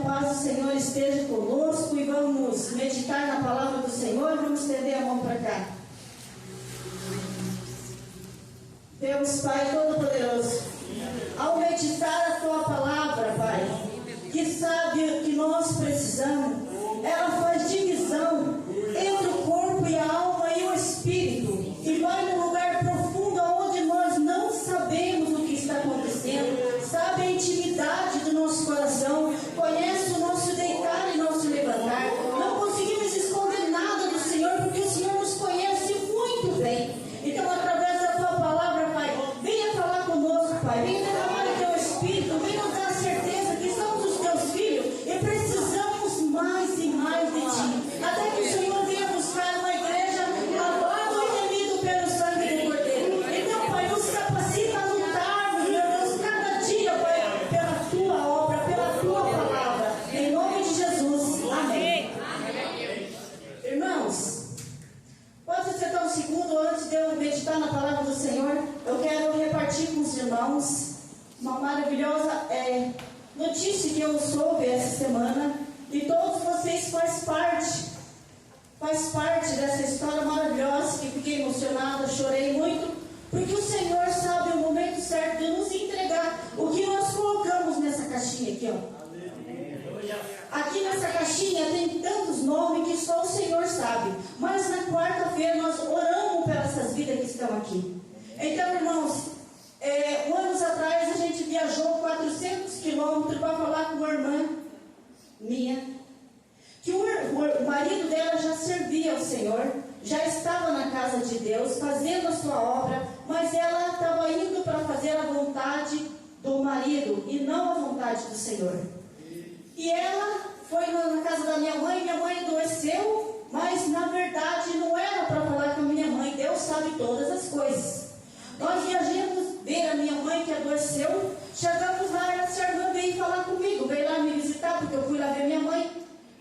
paz do Senhor esteja conosco e vamos meditar na palavra do Senhor. Vamos estender a mão para cá. Deus Pai Todo-Poderoso, ao meditar a Tua palavra, Pai, que sabe o que nós precisamos, ela faz divisão entre o corpo e a alma e o espírito, e vai num lugar profundo onde nós não sabemos o que está acontecendo, sabe a intimidade do nosso coração, conhece o nosso deitar e nosso levantar. Não conseguimos esconder nada do Senhor, porque o Senhor nos conhece muito bem. Então, através da Tua palavra, Pai, venha falar conosco, Pai, venha derramar o Teu Espírito, venha nos dar a certeza que somos os Teus filhos e precisamos mais e mais de Ti, até que o Senhor venha buscar uma igreja lavada e remida pelo sangue do Cordeiro. Então, Pai, nos capacita a lutarmos, meu Deus, cada dia, Pai, pela Tua obra, pela Tua palavra, em nome de Jesus, amém. Irmãos, pode você dar um segundo antes de eu meditar na palavra do Senhor? Eu quero repartir com os irmãos uma maravilhosa notícia que eu soube essa semana, e todos vocês faz parte dessa história maravilhosa, que fiquei emocionada, chorei muito, porque o Senhor sabe o momento certo de nos entregar o que nós colocamos nessa caixinha aqui, ó. Aqui nessa caixinha tem tantos nomes que só o Senhor sabe, mas na quarta-feira nós oramos por essas vidas que estão aqui. Então, irmãos, anos atrás a gente viajou 400 quilômetros para falar com uma irmã minha, que o marido dela já servia ao Senhor, já estava na casa de Deus, fazendo a sua obra, mas ela estava indo para fazer a vontade do marido e não a vontade do Senhor. E ela foi na casa da minha mãe adoeceu, mas na verdade não era para falar com a minha mãe, Deus sabe todas as coisas. Nós viajamos ver a minha mãe que adoeceu, chegamos lá, essa irmã veio falar comigo, veio lá me visitar, porque eu fui lá ver minha mãe,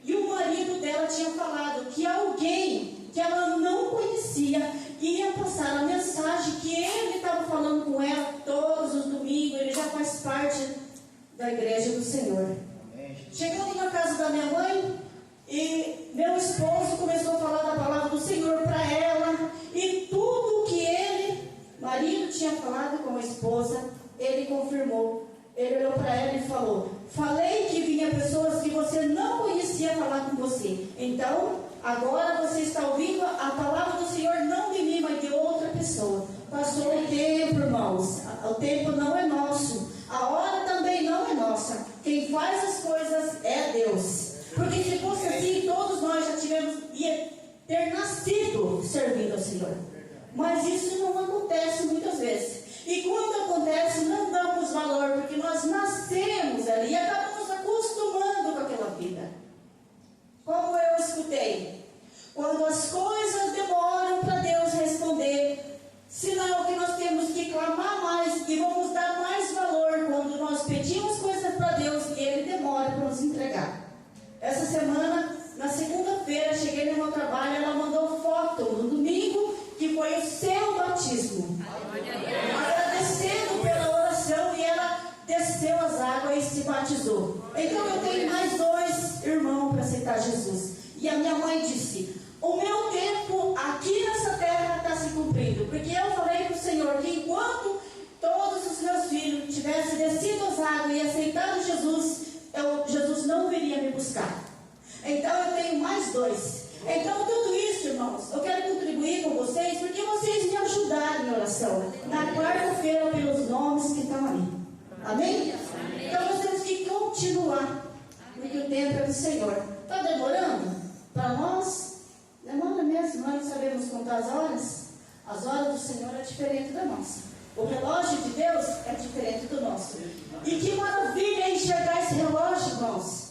e o marido dela tinha falado que alguém que ela não conhecia ia passar a mensagem que ele estava falando com ela todos os domingos, ele já faz parte da igreja do Senhor. Chegando na casa da minha mãe, e meu esposo começou a falar da palavra do Senhor para ela, e tudo que ele, marido, tinha falado com a esposa, ele confirmou. Ele olhou para ela e falou: falei que vinha pessoas que você não conhecia falar com você, então agora você está ouvindo a palavra do Senhor, não de mim, mas de outra pessoa. Passou o tempo, irmãos, o tempo não é nosso, a hora também não é nossa, quem faz as coisas é Deus. Porque se fosse assim, todos nós já ia ter nascido servindo ao Senhor. Mas isso não acontece muitas vezes. E quando acontece, não damos valor, porque nós nascemos ali e acabamos acostumando com aquela vida. Como eu escutei, quando as coisas demoram para Deus responder, sinal que nós temos que clamar mais e vamos dar mais valor quando nós pedimos coisas para Deus e Ele demora para nos entregar. Essa semana, na segunda-feira, cheguei no meu trabalho, ela mandou foto no domingo, que foi o seu batismo. Agradecendo pela oração, e ela desceu as águas e se batizou. Então eu tenho mais 2 irmãos para aceitar Jesus. E a minha mãe disse: o meu tempo aqui nessa terra está se cumprindo, porque eu falei para o Senhor que enquanto todos os meus filhos tivessem descido as águas e aceitado Jesus, Jesus não viria me buscar. Então eu tenho mais 2. Então tudo isso, irmãos, eu quero contribuir com vocês, porque vocês me ajudaram em oração na quarta-feira pelos nomes que estão ali. Amém? Então nós temos que continuar, porque o tempo é do Senhor. Está demorando? Para nós, demora mesmo. Nós não sabemos contar as horas. As horas do Senhor é diferente da nossa. O relógio de Deus é diferente do nosso. E que maravilha enxergar esse relógio, irmãos.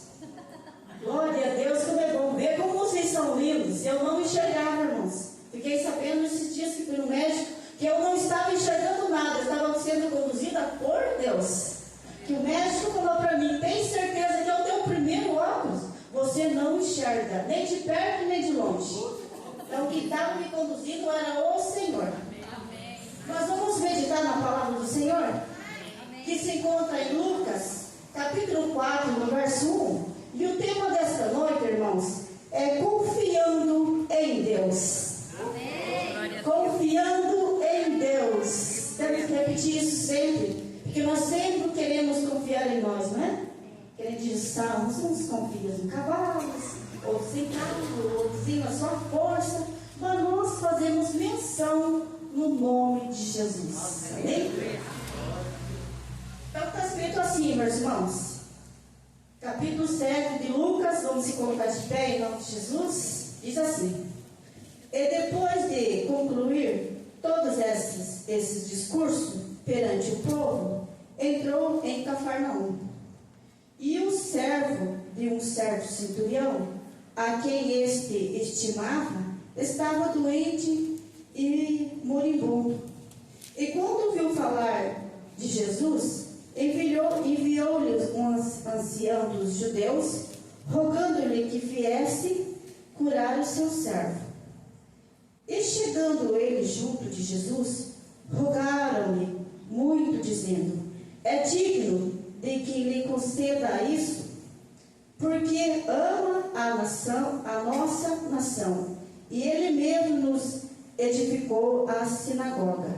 Glória a Deus, como é bom ver como vocês são lindos. Eu não enxergava, irmãos. Fiquei sabendo esses dias que fui no médico que eu não estava enxergando nada. Eu estava sendo conduzida por Deus. Que o médico falou para mim: tem certeza que é o teu primeiro óculos? Você não enxerga, nem de perto nem de longe. Então, quem estava me conduzindo era o Senhor. Nós vamos meditar na palavra do Senhor, que se encontra em Lucas, capítulo 4, no verso 1. em nós, não é? Querendo dizer, salmos, uns confiam em cavalos, outros em carro, outros em sua força, mas nós fazemos menção no nome de Jesus. Amém? Então está escrito assim, meus irmãos. Capítulo 7 de Lucas, vamos se colocar de pé em nome de Jesus, diz assim: e depois de concluir todos esses discursos perante o povo, entrou em Cafarnaum. E o servo de um certo centurião, a quem este estimava, estava doente e moribundo. E quando ouviu falar de Jesus, enviou-lhe uns anciãos dos judeus, rogando-lhe que viesse curar o seu servo. E chegando ele junto de Jesus, rogaram-lhe muito, dizendo: é digno de que lhe conceda isso, porque ama a nossa nação, e ele mesmo nos edificou a sinagoga.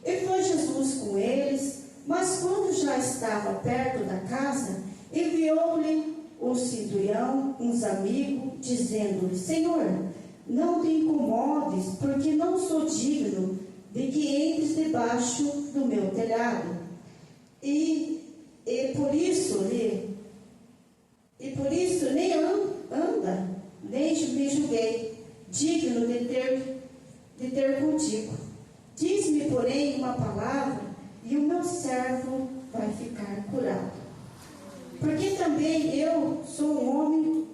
E foi Jesus com eles, mas quando já estava perto da casa, enviou-lhe o centurião uns amigos, dizendo-lhe: Senhor, não te incomodes, porque não sou digno de que entres debaixo do meu telhado. E por isso nem anda, nem me julguei digno de ter contigo. Diz-me, porém, uma palavra, e o meu servo vai ficar curado. Porque também eu sou um homem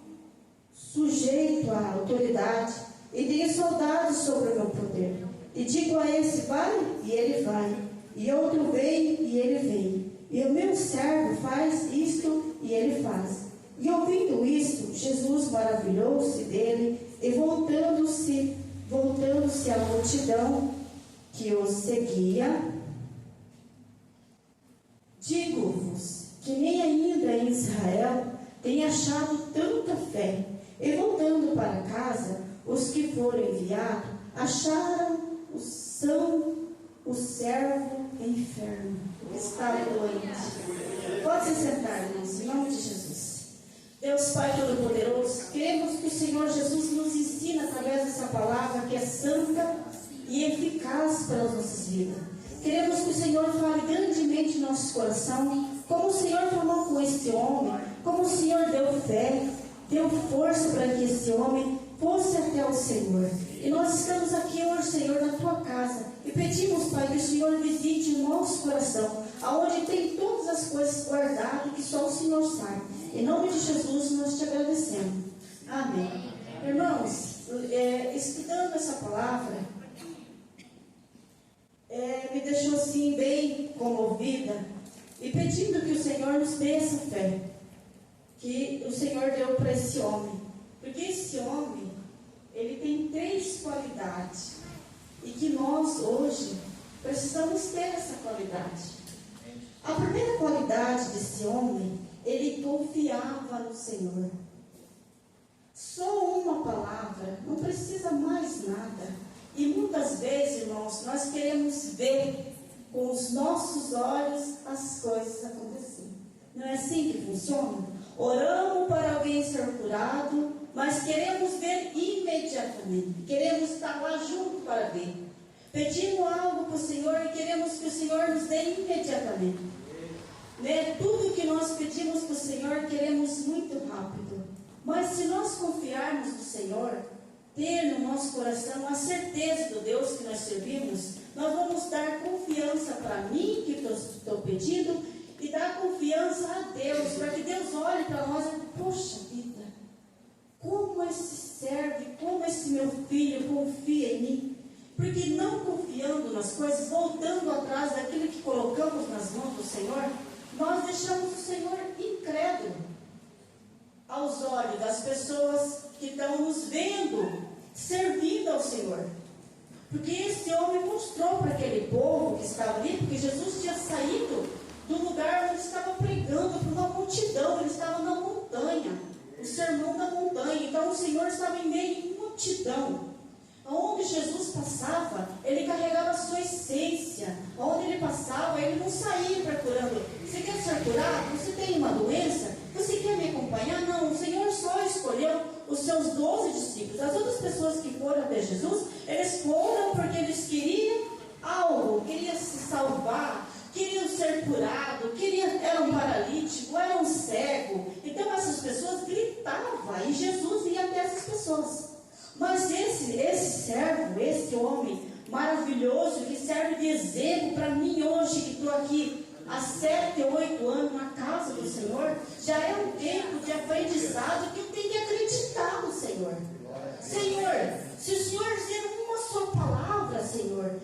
sujeito à autoridade, e tenho soldados sobre o meu poder. E digo a esse: vai, e ele vai. E outro: vem, e ele vem. E o meu servo faz isto, e ele faz. E ouvindo isto, Jesus maravilhou-se dele, e voltando-se à multidão que os seguia, digo-vos que nem ainda em Israel tem achado tanta fé. E voltando para casa, os que foram enviados acharam o servo enfermo, estava doente. Pode se sentar, irmãos, em nome de Jesus. Deus Pai Todo-Poderoso, queremos que o Senhor Jesus nos ensine através dessa palavra que é santa e eficaz para as nossas vidas. Queremos que o Senhor fale grandemente em nosso coração, como o Senhor falou com este homem, como o Senhor deu fé, deu força para que esse homem fosse até o Senhor. E nós estamos aqui hoje, Senhor, na tua casa, e pedimos, Pai, que o Senhor visite o nosso coração, aonde tem todas as coisas guardadas que só o Senhor sabe. Em nome de Jesus nós te agradecemos. Amém. Irmãos, estudando essa palavra, me deixou assim bem comovida, e pedindo que o Senhor nos dê essa fé que o Senhor deu para esse homem. Porque esse homem, ele tem 3 qualidades, e que nós hoje precisamos ter essa qualidade. A primeira qualidade desse homem, ele confiava no Senhor. Só uma palavra, não precisa mais nada. E muitas vezes, irmãos, nós queremos ver com os nossos olhos as coisas acontecendo. Não é assim que funciona? Oramos para alguém ser curado, mas queremos ver imediatamente. Queremos estar lá junto para ver. Pedimos algo para o Senhor e queremos que o Senhor nos dê imediatamente. Tudo que nós pedimos para o Senhor, queremos muito rápido. Mas se nós confiarmos no Senhor, ter no nosso coração a certeza do Deus que nós servimos, nós vamos dar confiança para mim, que estou pedindo, e dar confiança a Deus, para que Deus olhe para nós e diga: poxa vida, como esse servo, como esse meu filho confia em mim. Porque não confiando nas coisas, voltando atrás daquilo que colocamos nas mãos do Senhor, nós deixamos o Senhor incrédulo aos olhos das pessoas que estão nos vendo, servindo ao Senhor. Porque esse homem mostrou para aquele povo que estava ali, porque Jesus tinha saído do lugar onde estava pregando para uma multidão, ele estava na montanha, o sermão da montanha. Então o Senhor estava em meio de multidão. Onde Jesus passava, ele carregava a sua essência. Onde ele passava, ele não saía procurando. Você quer ser curado? Você tem tem uma doença, você quer me acompanhar? Não, o Senhor só escolheu os seus 12 discípulos. As outras pessoas que foram até Jesus, eles foram porque eles queriam algo, queriam se salvar, queriam ser curados, eram paralíticos, eram cegos. Então essas pessoas gritavam e Jesus ia até essas pessoas. Mas esse servo, esse homem maravilhoso, que serve de exemplo para mim hoje, que estou aqui há 7, 8 anos na casa do Senhor, já é um tempo de aprendizado que eu tenho que acreditar no Senhor. Senhor, se o Senhor dizer uma só palavra, Senhor,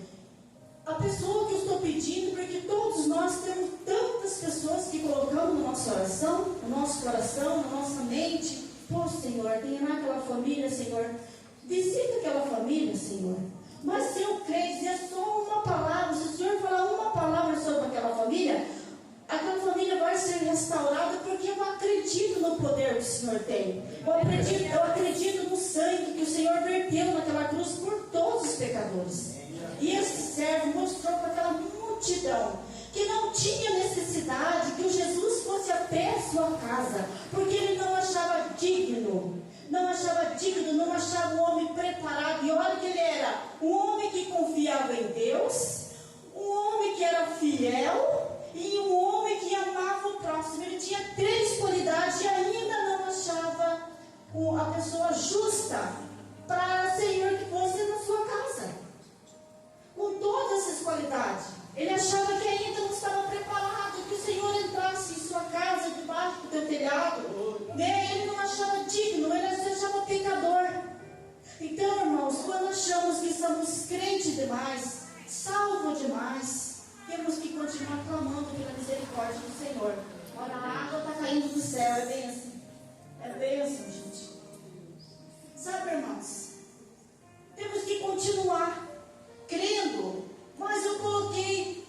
a pessoa que eu estou pedindo, porque todos nós temos tantas pessoas que colocamos na nossa oração, no nosso coração, na nossa mente. Pô, Senhor, tem naquela família, Senhor, visita aquela família, Senhor. Mas se eu crer, dizer só uma palavra, se o Senhor falar uma palavra sobre aquela família vai ser restaurada, porque eu acredito no poder que o Senhor tem. Eu acredito no sangue que o Senhor verteu naquela cruz por todos os pecadores. E esse servo mostrou para aquela multidão que não tinha necessidade que o Jesus fosse até a sua casa, porque ele não achava digno, não achava um homem preparado. E olha que ele era um homem que confiava em Deus, um homem que era fiel e um homem que amava o próximo. Ele tinha 3 qualidades e ainda não achava a pessoa justa para Senhor que fosse na sua casa. Com todas essas qualidades, ele achava que ainda não estava preparado, que o Senhor entrasse em sua casa, debaixo do teu telhado. Ele não achava digno, ele achava pecador. Então, irmãos, quando achamos que somos crentes demais, salvos demais, temos que continuar clamando pela misericórdia do Senhor. Olha, a água está caindo do céu, é bênção. É bênção, gente. Sabe, irmãos, temos que continuar crendo. Mas eu coloquei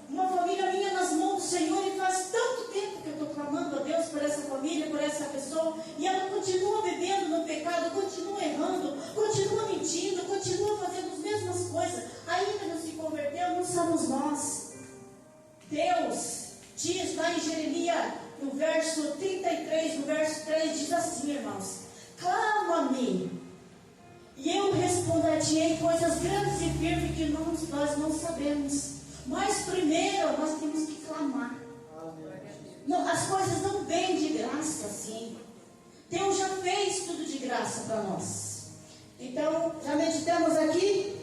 uma família minha nas mãos do Senhor, e faz tanto tempo que eu estou clamando a Deus por essa família, por essa pessoa, e ela continua vivendo no pecado, continua errando, continua mentindo, continua fazendo as mesmas coisas, ainda não se converteu. Não somos nós. Deus diz lá em Jeremias, no verso 33, no verso 3, diz assim, irmãos: clama-me e eu responder-te-ei coisas grandes e firmes que nós não sabemos. Mas primeiro nós temos que clamar. Não, as coisas não vêm de graça assim. Deus já fez tudo de graça para nós. Então, já meditamos aqui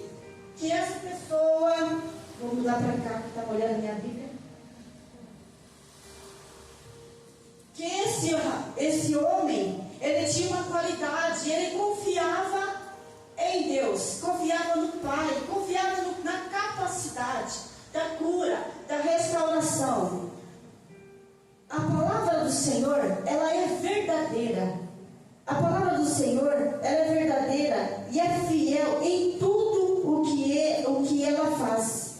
que essa pessoa, vou mudar para cá que está olhando a minha Bíblia, que esse homem, ele tinha uma qualidade, ele confiava em Deus, confiava no Pai, confiava na capacidade da cura, da restauração. A palavra do Senhor, ela é verdadeira. A palavra do Senhor, ela é verdadeira e é fiel em tudo o que ela faz.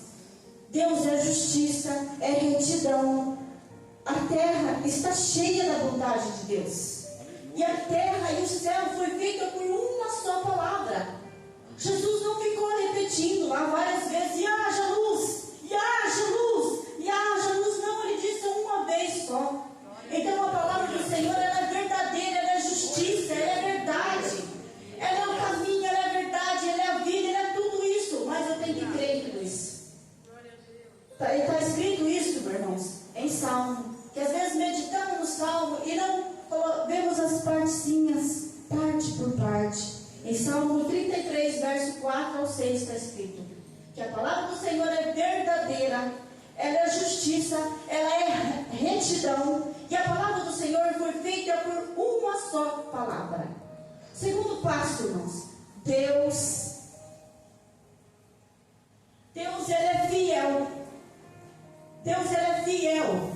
Deus é justiça, é retidão. A terra está cheia da bondade de Deus. E a terra e o céu foi feita por uma só palavra. Jesus não ficou repetindo lá várias vezes: e haja luz, e haja luz, e haja luz. Não, ele disse uma vez só. Então a palavra do Senhor, ela é verdadeira, ela é justiça, ela é verdade. Ela é o caminho, ela é a verdade, ela é a vida, ela é tudo isso. Mas eu tenho que crer em tudo isso. Está escrito isso, meus irmãos, em Salmo. Que às vezes meditamos no Salmo e não vemos as partezinhas, parte por parte. Em Salmo 33, verso 4 ao 6 está escrito que a palavra do Senhor é verdadeira, ela é justiça, ela é retidão, e a palavra do Senhor foi feita por uma só palavra. Segundo passo, irmãos, Deus ele é fiel. Deus ele é fiel.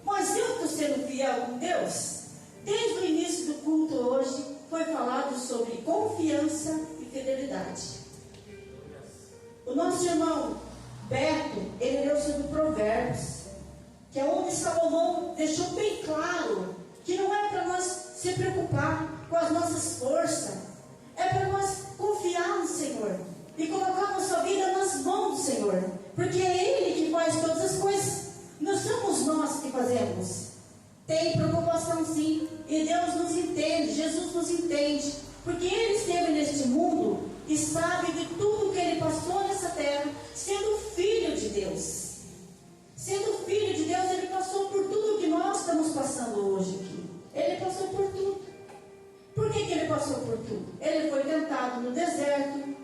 Mas eu estou sendo fiel com Deus? Desde o início do culto hoje foi falado sobre confiança e fidelidade. O nosso irmão Beto, ele leu sobre Provérbios, que é onde Salomão deixou bem claro que não é para nós se preocupar com as nossas forças, é para nós confiar no Senhor e colocar nossa vida nas mãos do Senhor, porque é Ele que faz todas as coisas. Não somos nós que fazemos, Tem preocupação sim. E Deus nos entende, Jesus nos entende. Porque Ele esteve neste mundo e sabe de tudo que Ele passou nessa terra, sendo Filho de Deus. Sendo Filho de Deus, Ele passou por tudo que nós estamos passando hoje aqui. Ele passou por tudo. Por que Ele passou por tudo? Ele foi tentado no deserto,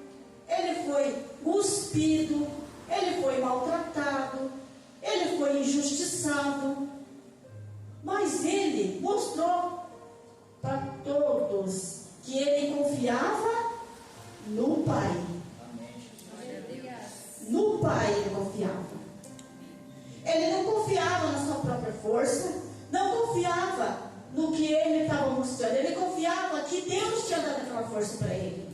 Ele foi cuspido, Ele foi maltratado, Ele foi injustiçado. Mas Ele mostrou para todos que Ele confiava no Pai. No Pai Ele confiava. Ele não confiava na sua própria força, não confiava no que Ele estava mostrando. Ele confiava que Deus tinha dado aquela força para Ele.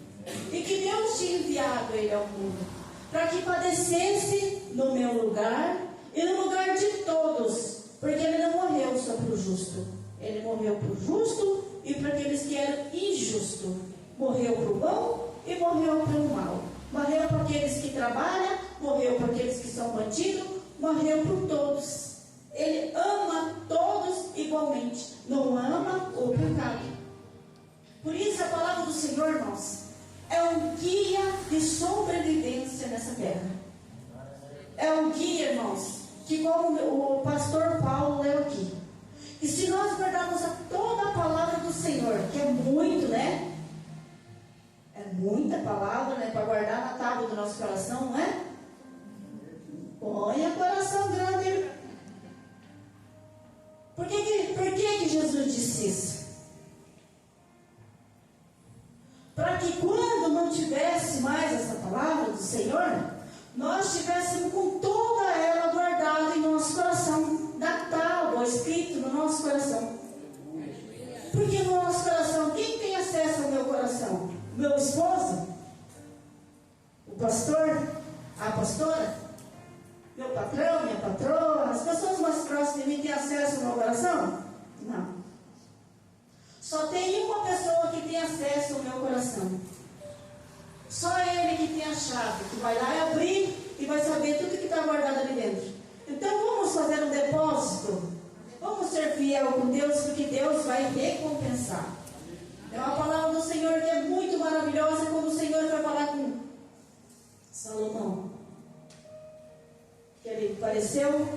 E que Deus tinha enviado Ele ao mundo para que padecesse no meu lugar e no lugar de todos. Porque Ele não morreu só para o justo. Ele morreu para o justo e para aqueles que eram injustos. Morreu para o bom e morreu para o mal. Morreu para aqueles que trabalham, morreu para aqueles que são bandidos, morreu por todos. Ele ama todos igualmente. Não ama o pecado. Por isso a palavra do Senhor, irmãos, é um guia de sobrevivência nessa terra. É um guia, irmãos, que como o pastor Paulo leu aqui, e se nós guardarmos toda a palavra do Senhor, que é muito, né? É muita palavra, né? Para guardar na tábua do nosso coração, não é? Ponha coração grande. Por que Jesus disse isso? Para que quando não tivesse mais essa palavra do Senhor, nós tivéssemos com toda ela guardada em nosso coração, na tábua, escrito no nosso coração. Porque no nosso coração, quem tem acesso ao meu coração? Meu esposo? O pastor? A pastora? Meu patrão, minha patroa? As pessoas mais próximas de mim têm acesso ao meu coração? Não. Só tem uma pessoa que tem acesso ao meu coração. Só Ele que tem a chave, que vai lá e abrir e vai saber tudo que está guardado ali dentro. Então vamos fazer um depósito. Vamos ser fiel com Deus, porque Deus vai recompensar. É uma palavra do Senhor que é muito maravilhosa, quando o Senhor vai falar com Salomão. Que ele apareceu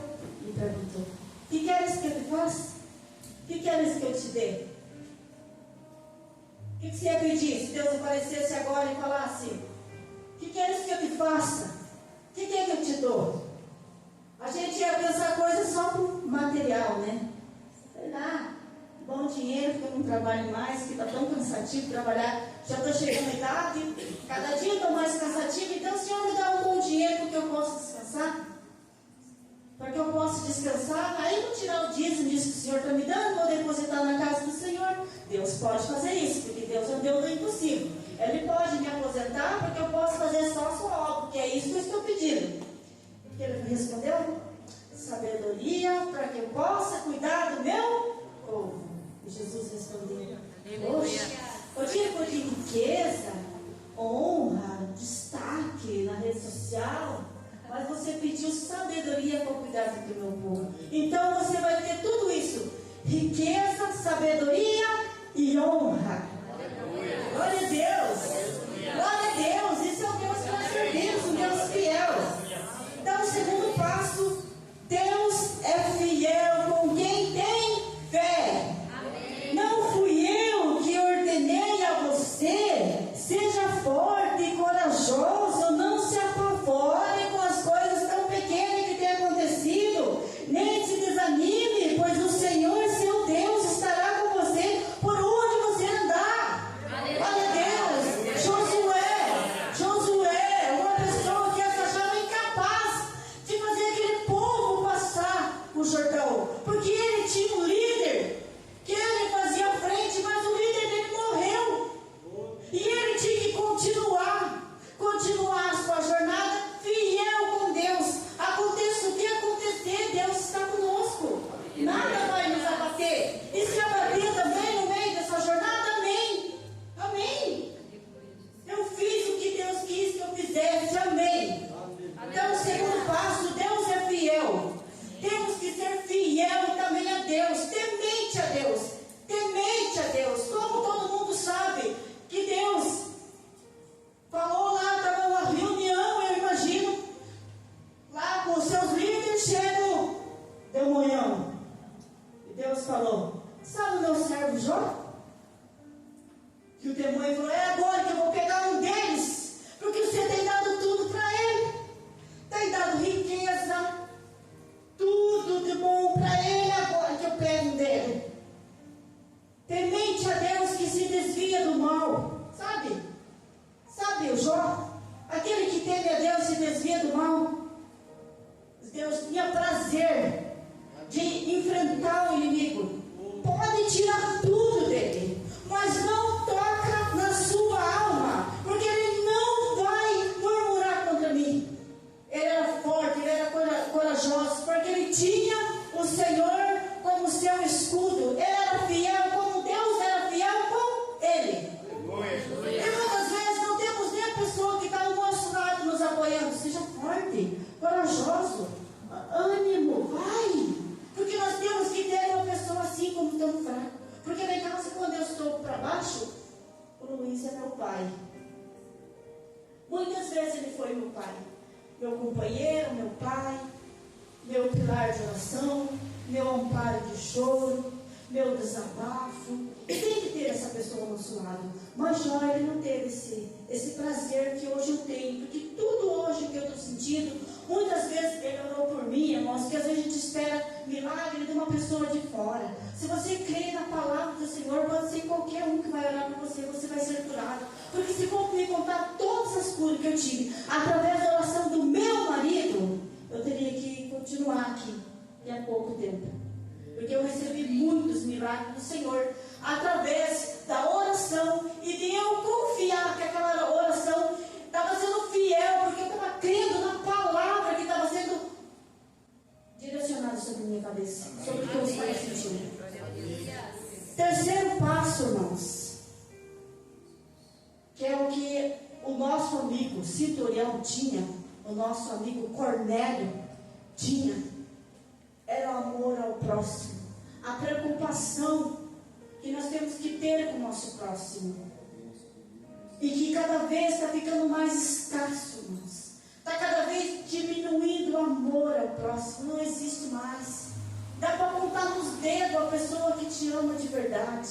e perguntou: que queres que eu te faça? Que queres que eu te dê? O que você ia pedir se Deus aparecesse agora e falasse: que queres que eu te faça? O que é que eu te dou? A gente ia pensar coisas só por material, né? Sei lá, bom dinheiro, porque eu não trabalho mais, que está tão cansativo trabalhar. Já estou chegando à idade, cada dia estou mais cansativo. Então o Senhor me dá um bom dinheiro porque eu posso descansar. Para que eu possa descansar, aí vou tirar o dízimo disso que o Senhor está me dando, vou depositar na casa do Senhor. Deus pode fazer isso, porque Deus é um Deus do impossível. Ele pode me aposentar, porque eu posso fazer só a sua obra, porque é isso que eu estou pedindo. Porque ele respondeu: sabedoria para que eu possa cuidar do meu povo. E Jesus respondeu: poxa, eu tinha de riqueza, honra, destaque na rede social, mas você pediu sabedoria para cuidar do meu povo. Então você vai ter tudo isso: riqueza, sabedoria e honra. Glória a Deus. Glória a Deus. Isso é o Deus que nós servimos, um Deus fiel. Então o segundo passo: Deus é fiel com quem tem fé. Não fui eu que ordenei a você: seja forte e corajoso, não se apavore com as coisas tão pequenas que têm acontecido, nem se desanime, pois o Senhor, seu Deus, estará com você Deus falou: sabe o meu servo Jó? Que o demônio falou: é agora que eu vou pegar um deles, porque você tem dado tudo para ele, tem dado riqueza, tudo de bom para ele, agora que eu pego um dele. Temente a Deus que se desvia do mal. Sabe o Jó? Aquele que teme a Deus e se desvia do mal. Deus tinha prazer de enfrentar o inimigo. Pode tirar tudo dele, mas não toca na sua alma, porque ele não vai murmurar contra mim. Ele era forte, ele era corajoso, porque ele tinha o Senhor como seu escudo. Ele era fiel como Deus era fiel com ele. E muitas vezes não temos nem a pessoa que está ao nosso lado nos apoiando. Seja forte, corajoso, ânimo, vai. Porque nós temos que ter uma pessoa assim como tão fraco. Porque lá em casa, quando eu estou para baixo, o Luiz é meu pai. Muitas vezes ele foi meu pai, meu companheiro, meu pai, meu pilar de oração, meu amparo de choro, meu desabafo. E tem que ter essa pessoa ao nosso lado. Mas Jó, ele não teve esse prazer que hoje eu tenho. Porque tudo hoje que eu estou sentindo, muitas vezes ele orou por mim, irmãos, que às vezes a gente espera milagre de uma pessoa de fora. Se você crê na palavra do Senhor, pode ser qualquer um que vai orar por você, você vai ser curado. Porque se for me contar todas as curas que eu tive através da oração do meu marido, eu teria que continuar aqui há pouco tempo. Porque eu recebi muitos milagres do Senhor através da oração e de eu confiar que aquela oração estava sendo fiel, porque eu estava crendo na palavra que estava sendo direcionada sobre a minha cabeça, sobre o que eu estava sentindo. Terceiro passo, irmãos, que é o que o nosso amigo Citorião tinha, o nosso amigo Cornélio tinha, era o amor ao próximo, a preocupação que nós temos que ter com o nosso próximo, e que cada vez está ficando mais escasso, irmãos. Está cada vez diminuindo o amor ao próximo, não existe mais. Dá para contar nos dedos a pessoa que te ama de verdade.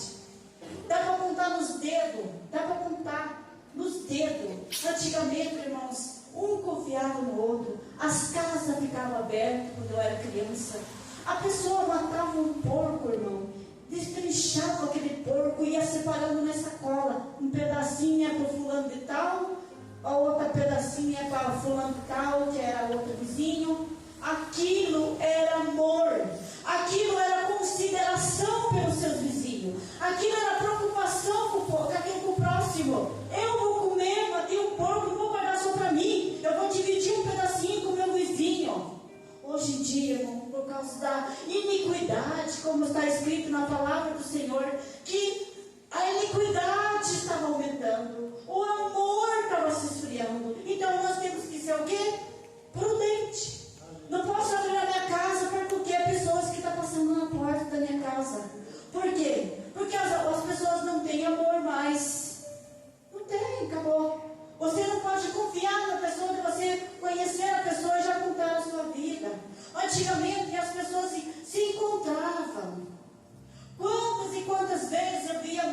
Dá para contar nos dedos, dá para contar nos dedos. Antigamente, irmãos, um confiava no outro, as casas ficavam abertas quando eu era criança. A pessoa matava um porco, irmão, destrinchava aquele porco e ia separando na sacola. Um pedacinho é para o fulano de tal, a outra pedacinho é para fulano de tal, que era outro vizinho. Aquilo era amor, aquilo era consideração pelos seus vizinhos, aquilo era preocupação com o próximo. Eu vou comer, matei um porco, não vou guardar só para mim, eu vou dividir um pedacinho com o meu vizinho. Hoje em dia, irmão, por causa da iniquidade, como está escrito na palavra do Senhor, que a iniquidade estava aumentando, o amor estava se esfriando. Então nós temos que ser o quê? Prudente. Não posso abrir a minha casa porque há pessoas que estão passando na porta da minha casa. Por quê? Porque as pessoas não têm amor mais. Não tem, acabou. Você não pode confiar na pessoa, de você conhecer a pessoa e já contar a sua vida. Antigamente as pessoas se encontravam. Quantas e quantas vezes eu via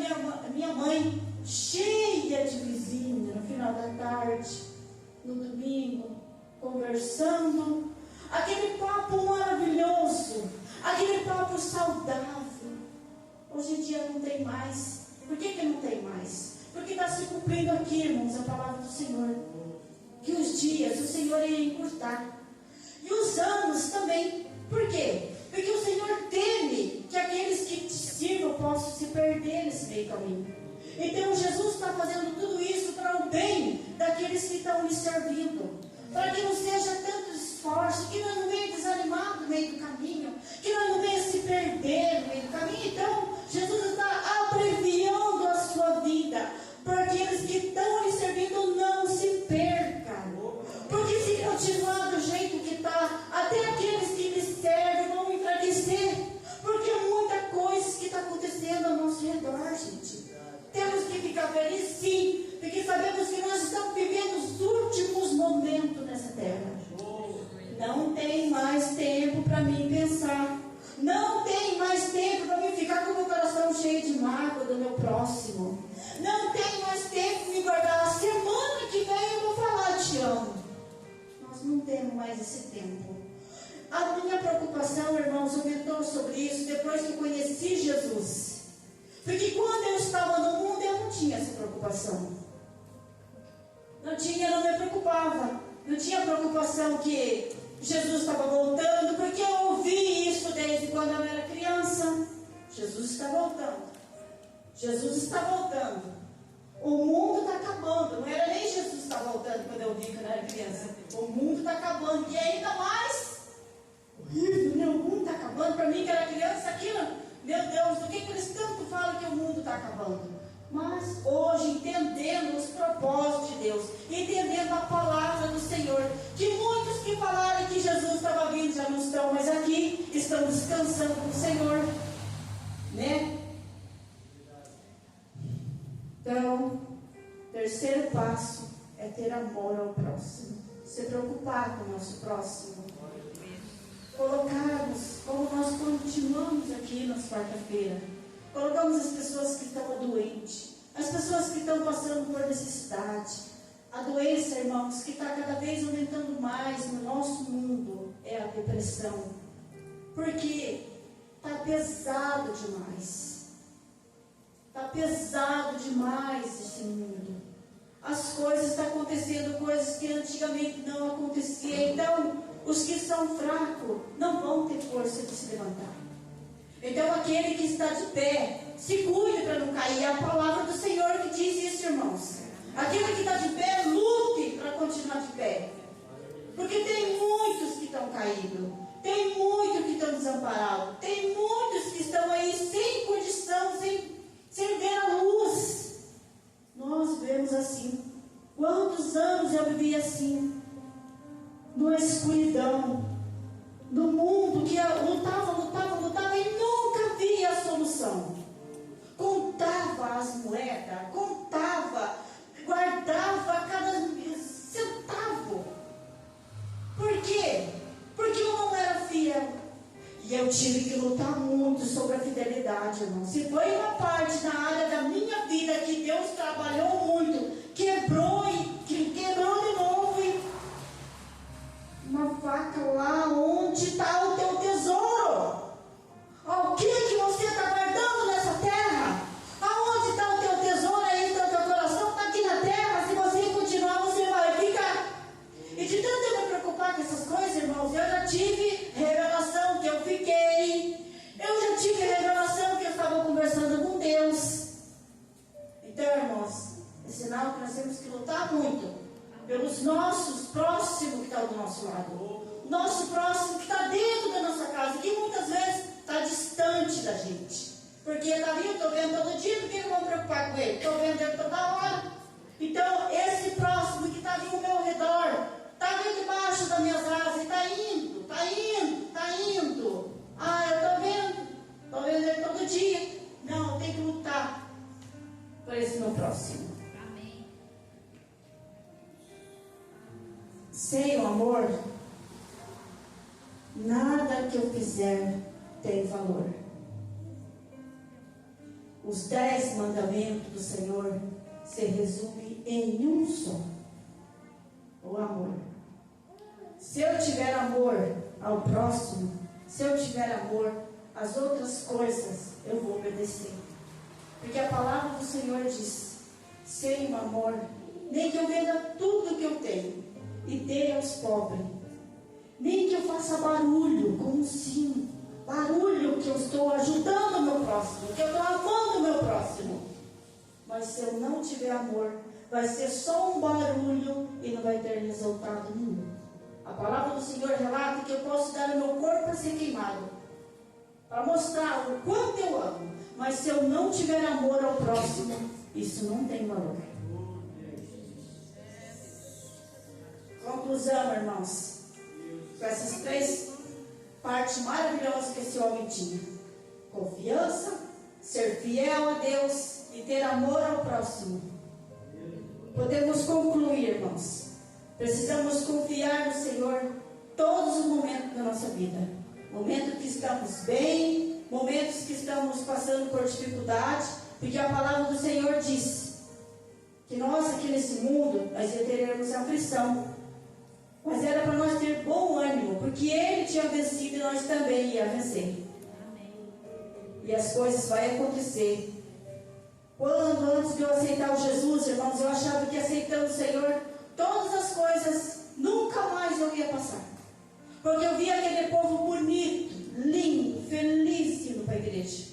minha mãe cheia de vizinhos no final da tarde, no domingo, conversando. Aquele papo maravilhoso, aquele papo saudável. Hoje em dia não tem mais. Por que não tem mais? Porque está se cumprindo aqui, irmãos, a palavra do Senhor, que os dias o Senhor ia encurtar, e os anos também. Por quê? Porque o Senhor teme que aqueles que te sirvam possam se perder nesse meio caminho. Então Jesus está fazendo tudo isso para o bem daqueles que estão lhe servindo, para que não seja tanto esforço, que nós não venhamos desanimar no meio do caminho, que nós não venhamos se perder no meio do caminho. Então Jesus está abreviando a sua vida, para aqueles que estão lhe servindo não se percam. Porque se continuar do jeito que está, até aqueles que lhe servem vão enfraquecer. Porque muita coisa que está acontecendo ao nosso redor, gente. Temos que ficar felizes, sim, porque sabemos que nós estamos vivendo os últimos momentos nessa terra. Não tem mais tempo para mim pensar. Não tem mais tempo mais esse tempo. A minha preocupação, irmãos, aumentou sobre isso depois que eu conheci Jesus. Porque quando eu estava no mundo, eu não tinha essa preocupação. Não me preocupava. Não tinha preocupação que Jesus estava voltando, porque eu ouvi isso desde quando eu era criança. Jesus está voltando. Jesus está voltando. O mundo está acabando. Não era nem Jesus está voltando quando eu vi quando eu era criança. O mundo está acabando. E ainda mais horrível, né? O mundo está acabando. Para mim que era criança, aquilo, meu Deus, do que eles tanto falam que o mundo está acabando? Mas hoje, entendendo os propósitos de Deus, entendendo a palavra do Senhor, que muitos que falaram que Jesus estava vindo já não estão mais aqui, estão descansando com o Senhor, né? Então, terceiro passo é ter amor ao próximo, se preocupar com o nosso próximo, colocarmos, como nós continuamos aqui nas quarta-feira, colocamos as pessoas que estão doentes, as pessoas que estão passando por necessidade. A doença, irmãos, que está cada vez aumentando mais no nosso mundo é a depressão. Porque está pesado demais. Está pesado demais esse mundo. As coisas estão acontecendo, coisas que antigamente não aconteciam. Então, os que são fracos não vão ter força de se levantar. Então, aquele que está de pé, se cuide para não cair. É a palavra do Senhor que diz isso, irmãos. Aquele que está de pé, lute para continuar de pé. Porque tem muitos que estão caídos. Tem muitos que estão desamparados. Tem muitos que estão aí sem condição, sem ver a luz. Nós vemos assim. Quantos anos eu vivi assim? Numa escuridão. No mundo que eu lutava e nunca via a solução. Contava as moedas, guardava cada centavo. Por quê? Porque eu não era fiel. E eu tive que lutar muito sobre a fidelidade, irmão. Se foi uma parte da área da minha vida que Deus trabalhou muito, quebrou de novo. Uma faca lá onde está o teu tesouro. O que você está guardando nessa terra? Aonde está o teu tesouro aí? Então, teu coração está aqui na terra. Se você continuar, você vai ficar. E de tanto eu me preocupar com essas coisas, irmãos, eu já tive revelação que eu fiquei. Eu já tive revelação que eu estava conversando com Deus. Então, irmãos, é sinal que nós temos que lutar muito pelos nossos próximos que estão do nosso lado. Nosso próximo que está dentro da nossa casa, que muitas vezes está distante da gente. Porque está ali, eu estou vendo todo dia, por que eu vou me preocupar com ele? Estou vendo ele toda hora. Então, esse próximo que está ali ao meu redor, está ali debaixo das minhas asas, e está indo. Ah, eu estou vendo ele todo dia. Não, eu tenho que lutar por esse meu próximo. Amém. Sem o amor, nada que eu fizer tem valor. Os 10 mandamentos do Senhor se resumem em um só: o amor. Se eu tiver amor ao próximo, se eu tiver amor às outras coisas, eu vou obedecer. Porque a palavra do Senhor diz: sem o amor, nem que eu venda tudo que eu tenho e dê aos pobres, nem que eu faça barulho com um sino, barulho que eu estou ajudando o meu próximo, que eu estou amando o meu próximo, mas se eu não tiver amor, vai ser só um barulho e não vai ter resultado nenhum. A palavra do Senhor relata que eu posso dar o meu corpo para ser queimado, para mostrar o quanto eu amo, mas se eu não tiver amor ao próximo, isso não tem valor. Conclusão, irmãos, com essas 3 partes maravilhosas que esse homem tinha: confiança, ser fiel a Deus e ter amor ao próximo. Podemos concluir, irmãos. Precisamos confiar no Senhor todos os momentos da nossa vida. Momentos que estamos bem, momentos que estamos passando por dificuldade, porque a palavra do Senhor diz que nós aqui nesse mundo, nós teremos aflição. Mas era para nós ter bom ânimo, porque Ele tinha vencido e nós também ia vencer. E as coisas vão acontecer. Quando antes de eu aceitar o Jesus, irmãos, eu achava que aceitando o Senhor, todas as coisas nunca mais eu ia passar. Porque eu via aquele povo bonito, lindo, feliz indo para a igreja.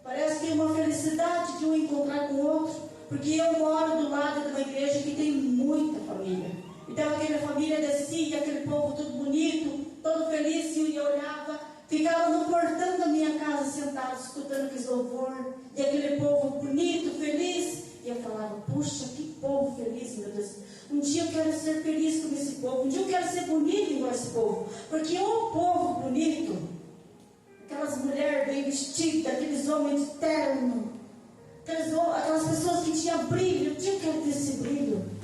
Parece que uma felicidade de um encontrar com o outro. Porque eu moro do lado de uma igreja que tem muita família. Então aquela família descia, aquele povo todo bonito, todo feliz, e eu olhava, ficava no portão da minha casa sentado, escutando aquele louvor, e aquele povo bonito, feliz, e eu falava, puxa, que povo feliz, meu Deus. Um dia eu quero ser feliz como esse povo, um dia eu quero ser bonito igual esse povo, porque um povo bonito, aquelas mulheres bem vestidas, aqueles homens de terno, aquelas pessoas que tinham brilho, um dia eu quero ter esse brilho.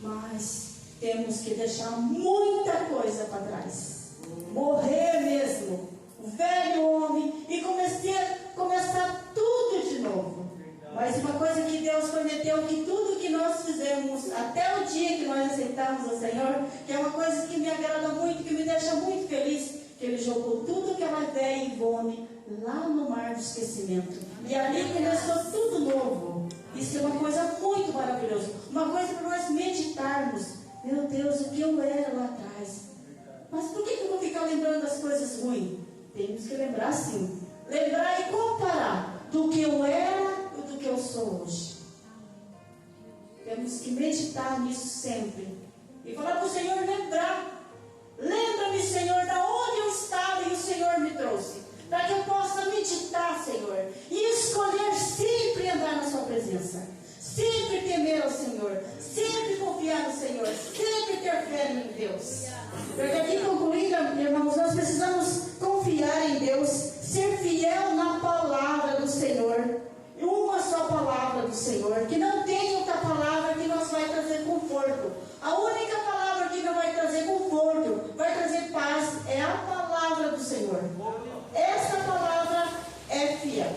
Mas temos que deixar muita coisa para trás. Morrer mesmo. O velho homem. E começar tudo de novo. Mas uma coisa que Deus prometeu, que tudo que nós fizemos, até o dia que nós aceitamos o Senhor, que é uma coisa que me agrada muito, que me deixa muito feliz, que Ele jogou tudo aquela velha Ivone lá no mar do esquecimento. E ali começou tudo novo. Isso é uma coisa muito maravilhosa. Uma coisa para nós meditarmos. Meu Deus, o que eu era lá atrás. Mas por que eu vou ficar lembrando das coisas ruins? Temos que lembrar sim. Lembrar e comparar do que eu era e do que eu sou hoje. Temos que meditar nisso sempre. E falar para o Senhor lembrar. Lembra-me, Senhor, da onde eu estava e o Senhor me trouxe. Para que eu possa meditar, Senhor, e escolher sempre andar na sua presença, sempre temer ao Senhor, sempre confiar no Senhor, sempre ter fé em Deus. Porque aqui concluindo, irmãos, nós precisamos confiar em Deus, ser fiel na palavra do Senhor, uma só palavra do Senhor, que não tem outra palavra que nos vai trazer conforto. A única palavra que não vai trazer conforto, vai trazer paz, é a palavra do Senhor. Essa palavra é fiel.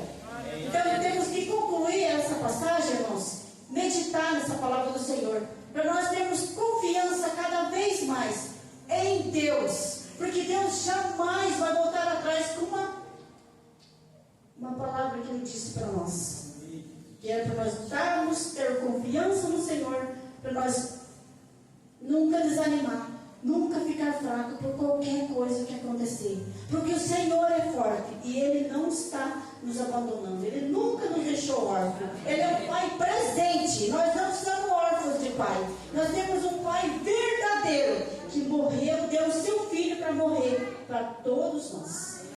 Então temos que concluir essa passagem, irmãos, meditar nessa palavra do Senhor, para nós termos confiança cada vez mais em Deus, porque Deus jamais vai voltar atrás com uma palavra que Ele disse para nós, que é para nós darmos, ter confiança no Senhor, para nós nunca desanimar, nunca ficar fraco por qualquer coisa que acontecer. Porque o Senhor é forte e Ele não está nos abandonando. Ele nunca nos deixou órfãos. Ele é um Pai presente. Nós não somos órfãos de Pai. Nós temos um Pai verdadeiro que morreu, deu o seu Filho para morrer para todos